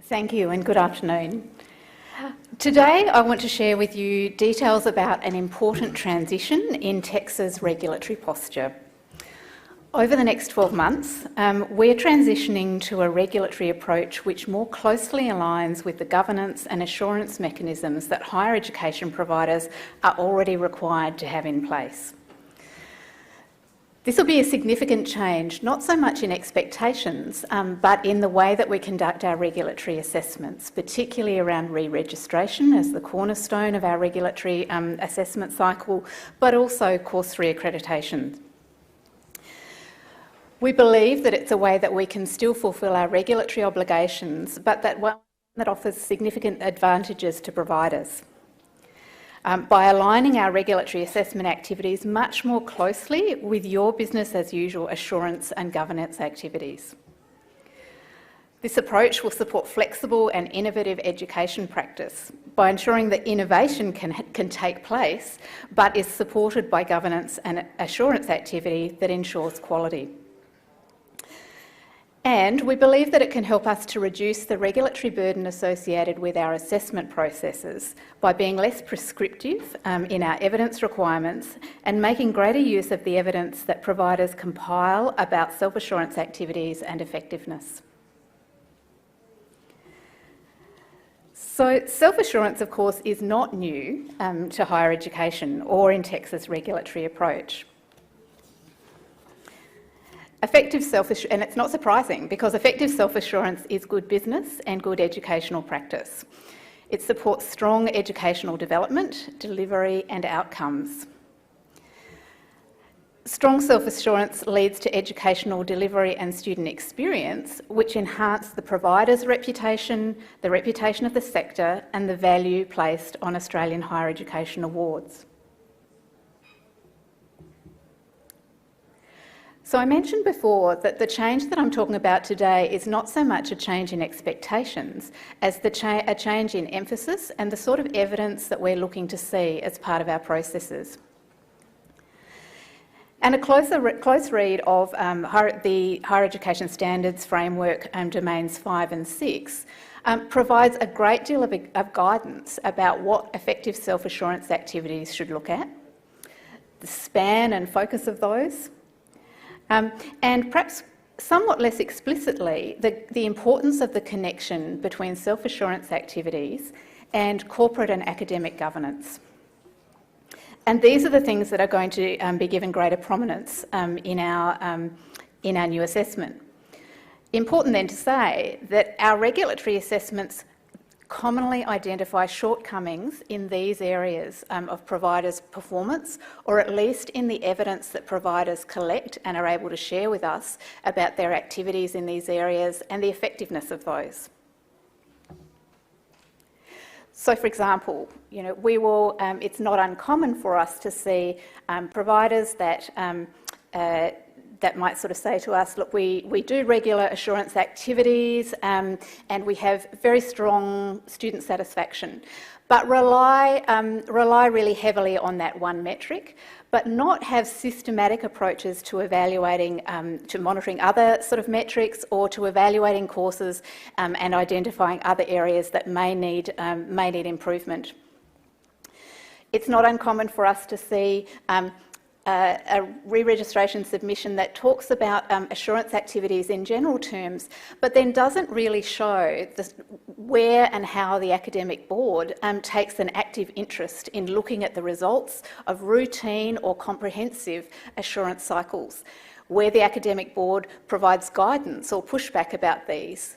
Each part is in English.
Thank you and good afternoon. Today I want to share with you details about an important transition in TEQSA's regulatory posture. Over the next 12 months, we're transitioning to a regulatory approach which more closely aligns with the governance and assurance mechanisms that higher education providers are already required to have in place. This will be a significant change, not so much in expectations, but in the way that we conduct our regulatory assessments, particularly around re-registration as the cornerstone of our regulatory assessment cycle, but also Course 3 accreditation. We believe that it's a way that we can still fulfil our regulatory obligations, but that one that offers significant advantages to providers. By aligning our regulatory assessment activities much more closely with your business as usual assurance and governance activities. This approach will support flexible and innovative education practice by ensuring that innovation can take place, but is supported by governance and assurance activity that ensures quality. And we believe that it can help us to reduce the regulatory burden associated with our assessment processes by being less prescriptive in our evidence requirements and making greater use of the evidence that providers compile about self-assurance activities and effectiveness. So self-assurance, of course, is not new to higher education or in TEQSA's regulatory approach. And it's not surprising because effective self-assurance is good business and good educational practice. It supports strong educational development, delivery and outcomes. Strong self-assurance leads to educational delivery and student experience, which enhance the provider's reputation, the reputation of the sector and the value placed on Australian higher education awards. So I mentioned before that the change that I'm talking about today is not so much a change in expectations as a change in emphasis and the sort of evidence that we're looking to see as part of our processes. And a close read of the Higher Education Standards Framework Domains 5 and 6 provides a great deal of guidance about what effective self-assurance activities should look at, the span and focus of those, and perhaps somewhat less explicitly, the importance of the connection between self-assurance activities and corporate and academic governance. And these are the things that are going to be given greater prominence in our new assessment. Important then to say that our regulatory assessments commonly identify shortcomings in these areas of providers' performance, or at least in the evidence that providers collect and are able to share with us about their activities in these areas and the effectiveness of those. So, for example, it's not uncommon for us to see providers that might sort of say to us, look, we do regular assurance activities and we have very strong student satisfaction, but rely really heavily on that one metric, but not have systematic approaches to evaluating, to monitoring other sort of metrics or to evaluating courses and identifying other areas that may need improvement. It's not uncommon for us to see a re-registration submission that talks about assurance activities in general terms, but then doesn't really show where and how the academic board takes an active interest in looking at the results of routine or comprehensive assurance cycles, where the academic board provides guidance or pushback about these.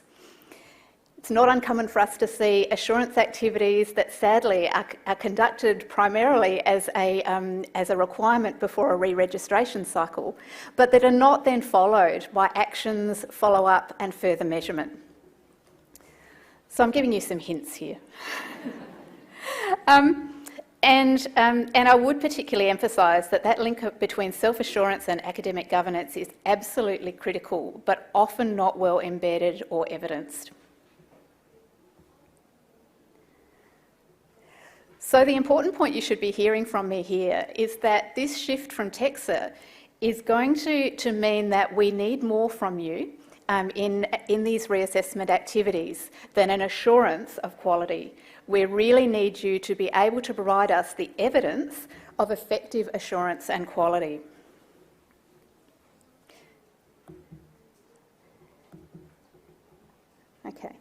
It's not uncommon for us to see assurance activities that sadly are conducted primarily as a requirement before a re-registration cycle, but that are not then followed by actions, follow-up and further measurement. So I'm giving you some hints here. And I would particularly emphasise that link between self-assurance and academic governance is absolutely critical, but often not well embedded or evidenced. So the important point you should be hearing from me here is that this shift from TEQSA is going to mean that we need more from you in these reassessment activities than an assurance of quality. We really need you to be able to provide us the evidence of effective assurance and quality. Okay.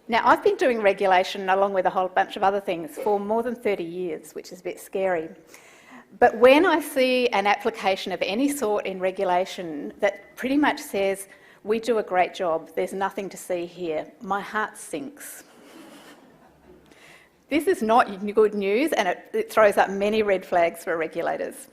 Now, I've been doing regulation along with a whole bunch of other things for more than 30 years, which is a bit scary. But when I see an application of any sort in regulation that pretty much says, we do a great job, there's nothing to see here, my heart sinks. This is not good news, and it throws up many red flags for regulators.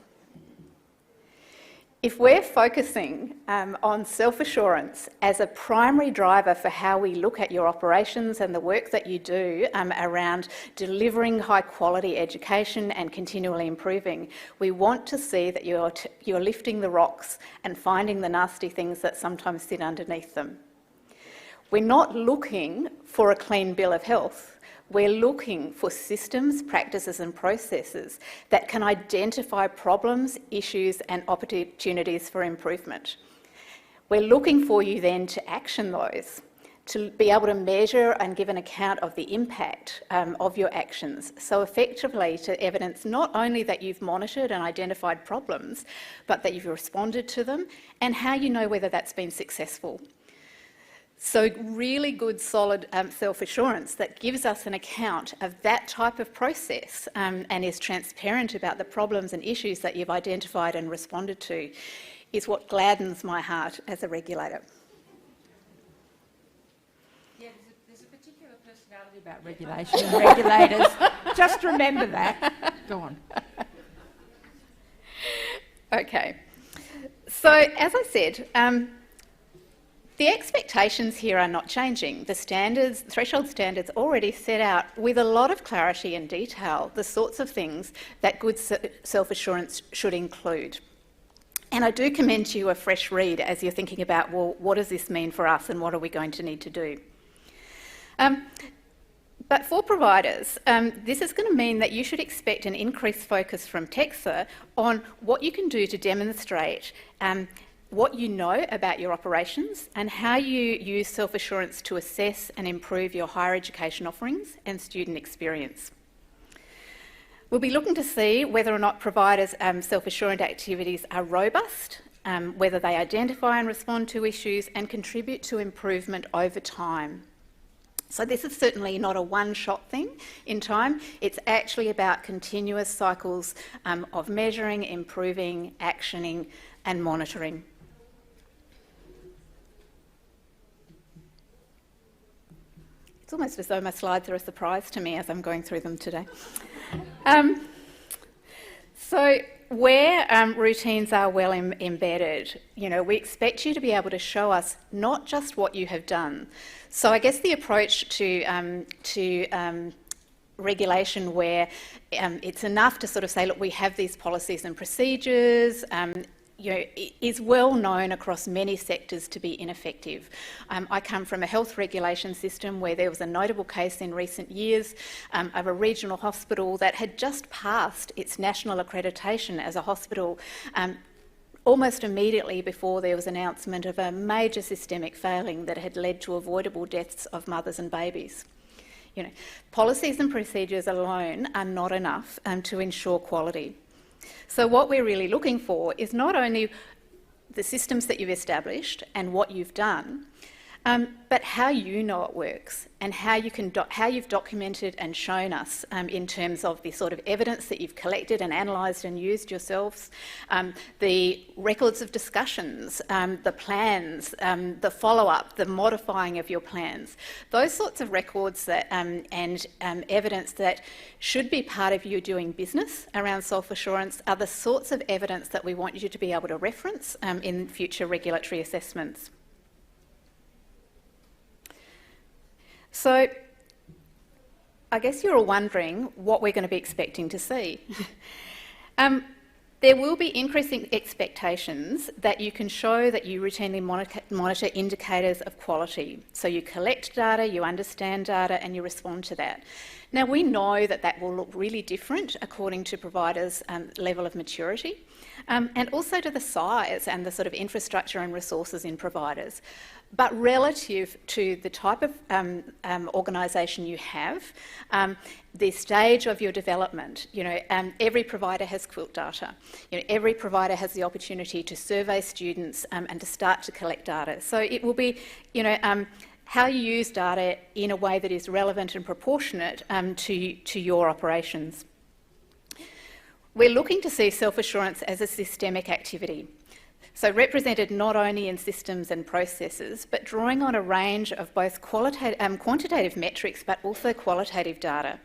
If we're focusing on self-assurance as a primary driver for how we look at your operations and the work that you do around delivering high-quality education and continually improving, we want to see that you're lifting the rocks and finding the nasty things that sometimes sit underneath them. We're not looking for a clean bill of health. We're looking for systems, practices and processes that can identify problems, issues and opportunities for improvement. We're looking for you then to action those, to be able to measure and give an account of the impact of your actions. So effectively to evidence not only that you've monitored and identified problems, but that you've responded to them and how you know whether that's been successful. So really good, solid self-assurance that gives us an account of that type of process and is transparent about the problems and issues that you've identified and responded to is what gladdens my heart as a regulator. Yeah, there's a particular personality about regulation and regulators. Just remember that. Go on. Okay. So, as I said, the expectations here are not changing. The standards, threshold standards already set out with a lot of clarity and detail the sorts of things that good self-assurance should include. And I do commend to you a fresh read as you're thinking about, well, what does this mean for us and what are we going to need to do? But for providers, this is going to mean that you should expect an increased focus from TEQSA on what you can do to demonstrate what you know about your operations and how you use self-assurance to assess and improve your higher education offerings and student experience. We'll be looking to see whether or not providers' self-assurance activities are robust, whether they identify and respond to issues and contribute to improvement over time. So this is certainly not a one-shot thing in time. It's actually about continuous cycles of measuring, improving, actioning and monitoring. It's almost as though my slides are a surprise to me as I'm going through them today. So where routines are well embedded, we expect you to be able to show us not just what you have done. So I guess the approach to regulation where it's enough to sort of say, look, we have these policies and procedures, is well known across many sectors to be ineffective. I come from a health regulation system where there was a notable case in recent years of a regional hospital that had just passed its national accreditation as a hospital almost immediately before there was announcement of a major systemic failing that had led to avoidable deaths of mothers and babies. Policies and procedures alone are not enough to ensure quality. So what we're really looking for is not only the systems that you've established and what you've done, but how you know it works and how you've documented and shown us in terms of the sort of evidence that you've collected and analysed and used yourselves, the records of discussions, the plans, the follow-up, the modifying of your plans. Those sorts of records that, and evidence that should be part of you doing business around self-assurance are the sorts of evidence that we want you to be able to reference in future regulatory assessments. So I guess you're all wondering what we're going to be expecting to see. There will be increasing expectations that you can show that you routinely monitor indicators of quality. So you collect data, you understand data and you respond to that. Now we know that that will look really different according to providers' level of maturity and also to the size and the sort of infrastructure and resources in providers. but relative to the type of organisation you have, the stage of your development. Every provider has quilt data. Every provider has the opportunity to survey students and to start to collect data. So it will be, how you use data in a way that is relevant and proportionate to your operations. We're looking to see self-assurance as a systemic activity. So represented not only in systems and processes, but drawing on a range of both quantitative metrics, but also qualitative data.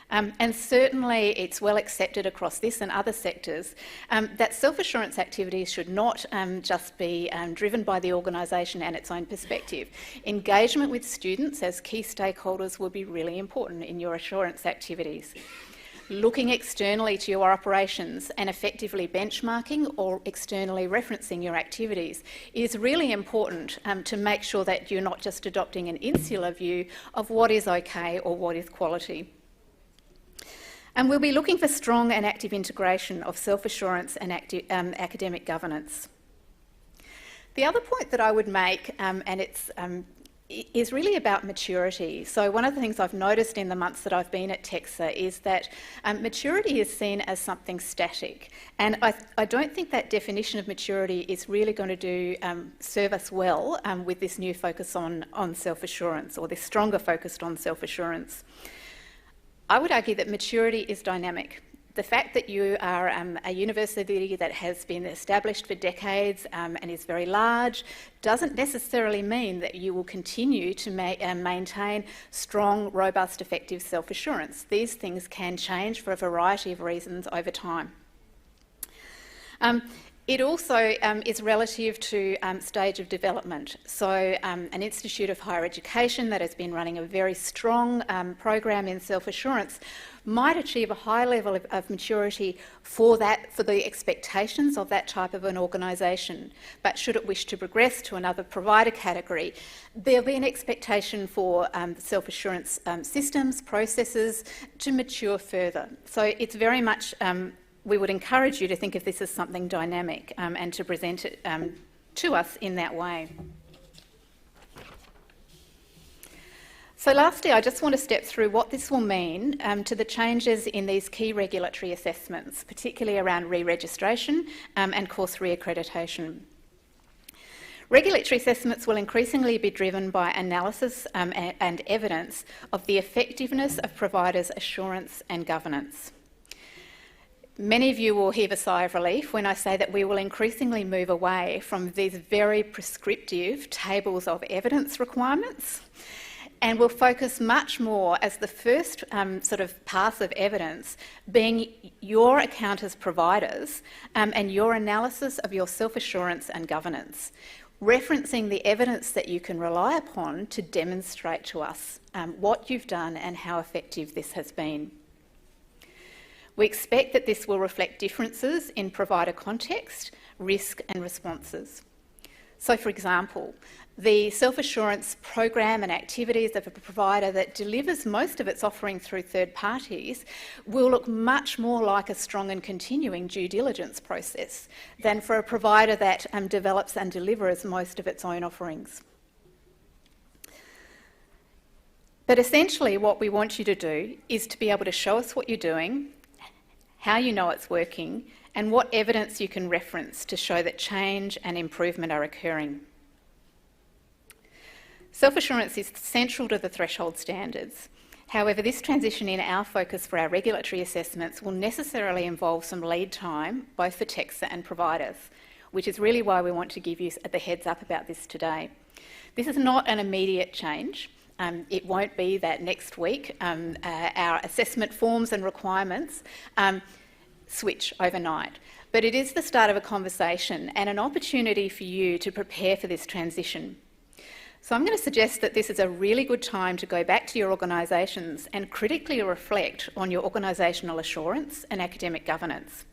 And certainly it's well accepted across this and other sectors that self-assurance activities should not just be driven by the organisation and its own perspective. Engagement with students as key stakeholders will be really important in your assurance activities. Looking externally to your operations and effectively benchmarking or externally referencing your activities is really important to make sure that you're not just adopting an insular view of what is okay or what is quality. And we'll be looking for strong and active integration of self-assurance and academic governance. The other point that I would make, is really about maturity. So one of the things I've noticed in the months that I've been at TEQSA is that maturity is seen as something static. And I don't think that definition of maturity is really going to serve us well with this new focus on self-assurance, or this stronger focus on self-assurance. I would argue that maturity is dynamic. The fact that you are a university that has been established for decades and is very large doesn't necessarily mean that you will continue to maintain strong, robust, effective self-assurance. These things can change for a variety of reasons over time. It also is relative to stage of development. So an institute of higher education that has been running a very strong program in self-assurance might achieve a high level of maturity for the expectations of that type of an organisation. But should it wish to progress to another provider category, there'll be an expectation for self-assurance systems, processes to mature further. So it's very much we would encourage you to think of this as something dynamic and to present it to us in that way. So lastly, I just want to step through what this will mean to the changes in these key regulatory assessments, particularly around re-registration and course re-accreditation. Regulatory assessments will increasingly be driven by analysis and evidence of the effectiveness of providers' assurance and governance. Many of you will heave a sigh of relief when I say that we will increasingly move away from these very prescriptive tables of evidence requirements, and will focus much more as the first sort of path of evidence being your account as providers and your analysis of your self-assurance and governance, referencing the evidence that you can rely upon to demonstrate to us what you've done and how effective this has been. We expect that this will reflect differences in provider context, risk and responses. So, for example, the self-assurance program and activities of a provider that delivers most of its offering through third parties will look much more like a strong and continuing due diligence process than for a provider that develops and delivers most of its own offerings. But essentially what we want you to do is to be able to show us what you're doing, how you know it's working, and what evidence you can reference to show that change and improvement are occurring. Self-assurance is central to the threshold standards. However, this transition in our focus for our regulatory assessments will necessarily involve some lead time, both for TEQSA and providers, which is really why we want to give you the heads up about this today. This is not an immediate change. It won't be that next week our assessment forms and requirements switch overnight. But it is the start of a conversation and an opportunity for you to prepare for this transition. So I'm going to suggest that this is a really good time to go back to your organisations and critically reflect on your organisational assurance and academic governance.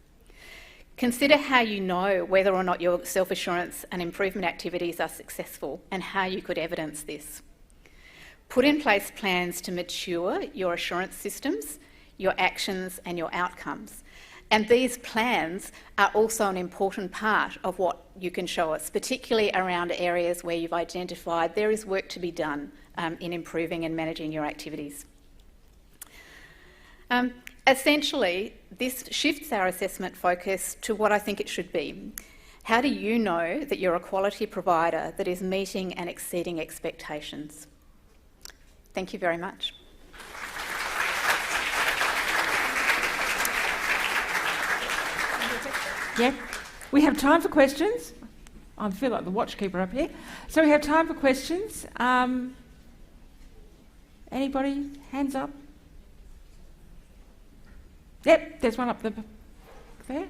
Consider how you know whether or not your self-assurance and improvement activities are successful and how you could evidence this. Put in place plans to mature your assurance systems, your actions and your outcomes, And these plans are also an important part of what you can show us, particularly around areas where you've identified there is work to be done in improving and managing your activities. Essentially, this shifts our assessment focus to what I think it should be. How do you know that you're a quality provider that is meeting and exceeding expectations? Thank you very much. Yeah, we have time for questions. I feel like the watchkeeper up here. So we have time for questions. Anybody? Hands up. Yep, there's one up there.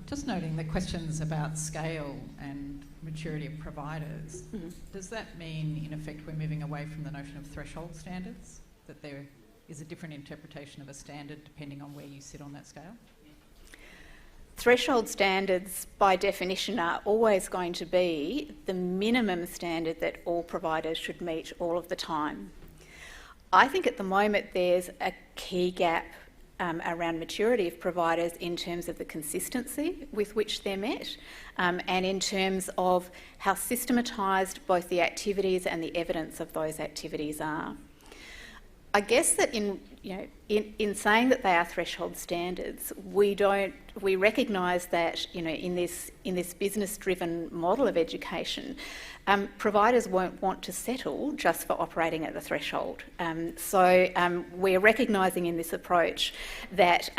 Just noting the questions about scale and maturity of providers. Mm-hmm. Does that mean, in effect, we're moving away from the notion of threshold standards? That there is a different interpretation of a standard depending on where you sit on that scale? Threshold standards, by definition, are always going to be the minimum standard that all providers should meet all of the time. I think at the moment there's a key gap around maturity of providers in terms of the consistency with which they're met, and in terms of how systematised both the activities and the evidence of those activities are. I guess that in saying that they are threshold standards, we recognise that in this business-driven model of education, providers won't want to settle just for operating at the threshold. So we're recognising in this approach that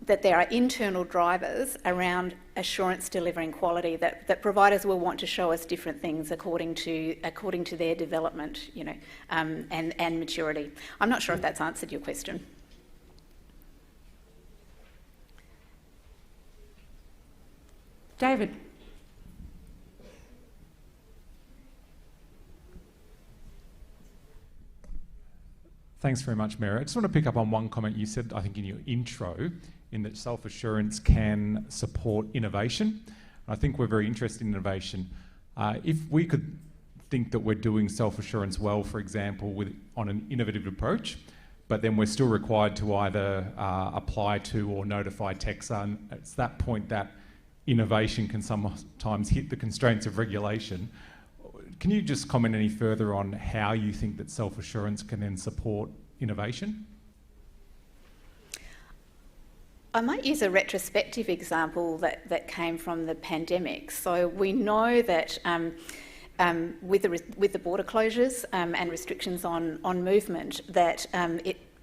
there are internal drivers around assurance delivering quality that providers will want to show us different things according to their development, and maturity. I'm not sure if that's answered your question. David. Thanks very much, Mary. I just want to pick up on one comment you said, I think, in your intro, in that self-assurance can support innovation. I think we're very interested in innovation. If we could think that we're doing self-assurance well, for example, on an innovative approach, but then we're still required to either apply to or notify TEQSA, and it's that point that innovation can sometimes hit the constraints of regulation. Can you just comment any further on how you think that self-assurance can then support innovation? I might use a retrospective example that came from the pandemic. So we know that with the border closures and restrictions on movement, that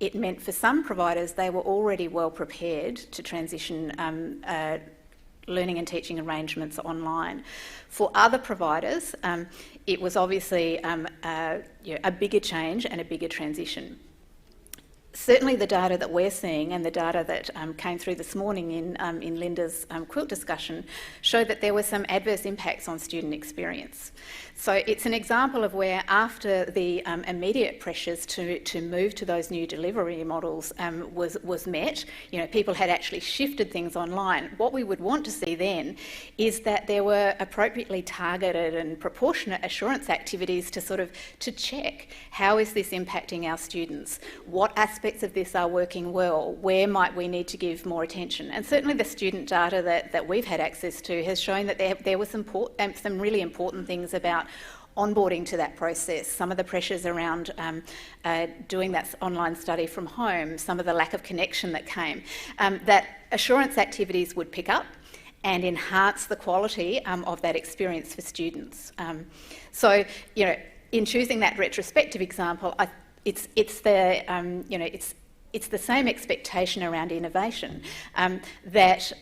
it meant for some providers they were already well prepared to transition learning and teaching arrangements online. For other providers, it was obviously a bigger change and a bigger transition. Certainly the data that we're seeing and the data that came through this morning in Linda's quilt discussion showed that there were some adverse impacts on student experience. So it's an example of where, after the immediate pressures to move to those new delivery models was met, people had actually shifted things online. What we would want to see then is that there were appropriately targeted and proportionate assurance activities to check how is this impacting our students, what aspects of this are working well, where might we need to give more attention. And certainly the student data that we've had access to has shown that there were some really important things about onboarding to that process, some of the pressures around doing that online study from home, some of the lack of connection that came, that assurance activities would pick up and enhance the quality of that experience for students. So, in choosing that retrospective example, it's the same expectation around innovation, that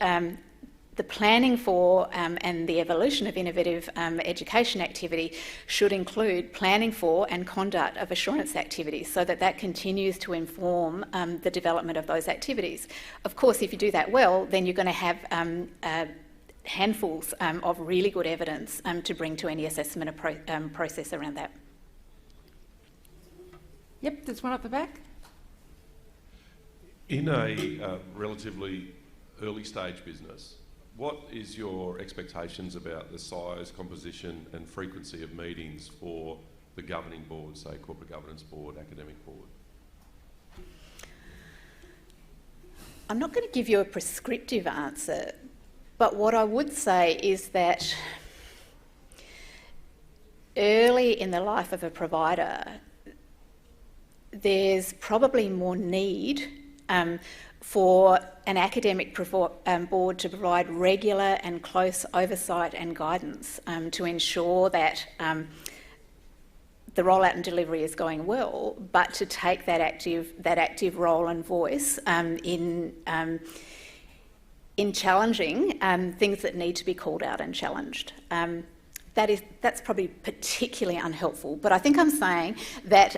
the planning for and the evolution of innovative education activity should include planning for and conduct of assurance activities, so that continues to inform the development of those activities. Of course, if you do that well, then you're going to have handfuls of really good evidence to bring to any assessment process around that. Yep, there's one at the back. In a relatively early stage business, what is your expectations about the size, composition and frequency of meetings for the governing board, say Corporate Governance Board, Academic Board? I'm not going to give you a prescriptive answer, but what I would say is that early in the life of a provider, there's probably more need for an academic board to provide regular and close oversight and guidance to ensure that the rollout and delivery is going well, but to take that active role and voice in challenging things that need to be called out and challenged. That's probably particularly unhelpful, but I think I'm saying that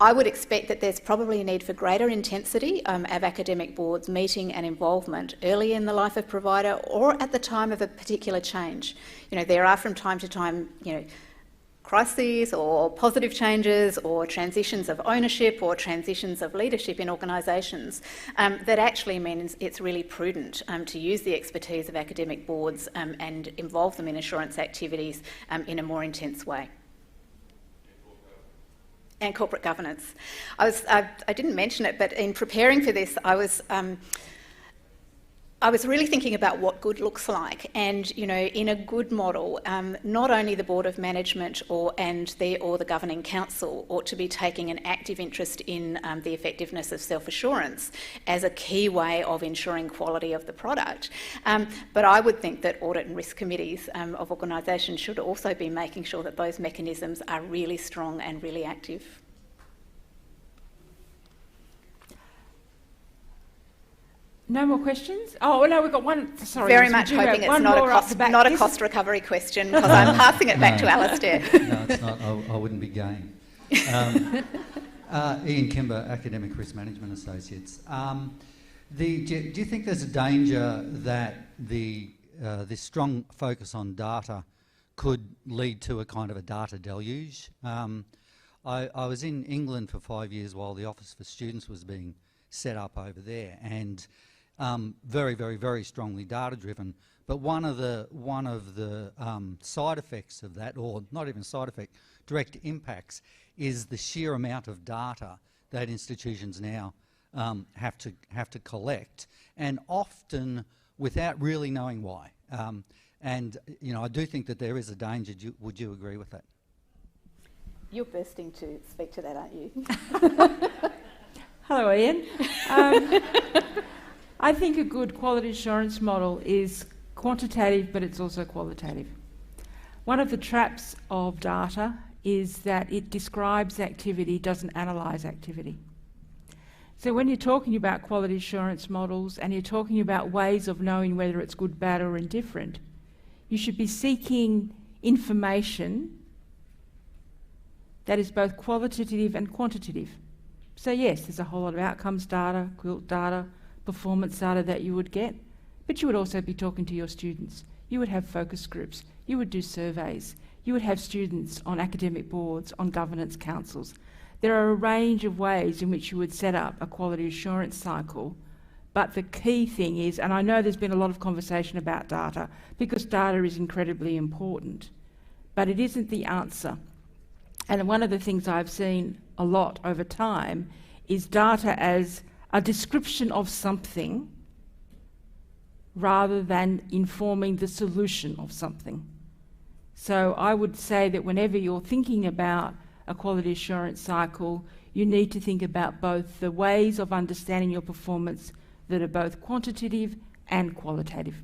I would expect that there's probably a need for greater intensity of academic boards meeting and involvement early in the life of provider or at the time of a particular change. There are from time to time, crises or positive changes or transitions of ownership or transitions of leadership in organisations that actually means it's really prudent to use the expertise of academic boards and involve them in assurance activities in a more intense way. And corporate governance. I didn't mention it, but in preparing for this, I was really thinking about what good looks like, and in a good model, not only the Board of Management or the Governing Council ought to be taking an active interest in the effectiveness of self-assurance as a key way of ensuring quality of the product, but I would think that audit and risk committees of organisations should also be making sure that those mechanisms are really strong and really active. No more questions? Oh, no, we've got one. Sorry. Very much hoping it's not a cost recovery question, because I'm passing it back to Alistair. No, it's not. I wouldn't be game. Ian Kimber, Academic Risk Management Associates. Do you think there's a danger that this strong focus on data could lead to a kind of a data deluge? I was in England for 5 years while the Office for Students was being set up over there, and very, very, very strongly data-driven. But one of the side effects of that, or not even side effect, direct impacts, is the sheer amount of data that institutions now have to collect, and often without really knowing why. And I do think that there is a danger. Would you agree with that? You're bursting to speak to that, aren't you? Hello, Ian. I think a good quality assurance model is quantitative, but it's also qualitative. One of the traps of data is that it describes activity, doesn't analyse activity. So when you're talking about quality assurance models and you're talking about ways of knowing whether it's good, bad or indifferent, you should be seeking information that is both qualitative and quantitative. So yes, there's a whole lot of outcomes data, quilt data, performance data that you would get, but you would also be talking to your students. You would have focus groups, you would do surveys, you would have students on academic boards, on governance councils. There are a range of ways in which you would set up a quality assurance cycle, but the key thing is, and I know there's been a lot of conversation about data, because data is incredibly important, but it isn't the answer. And one of the things I've seen a lot over time is data as a description of something rather than informing the solution of something. So I would say that whenever you're thinking about a quality assurance cycle, you need to think about both the ways of understanding your performance that are both quantitative and qualitative.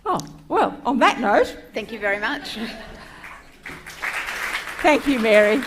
Oh, well, on that note... Thank you very much. Thank you, Mary.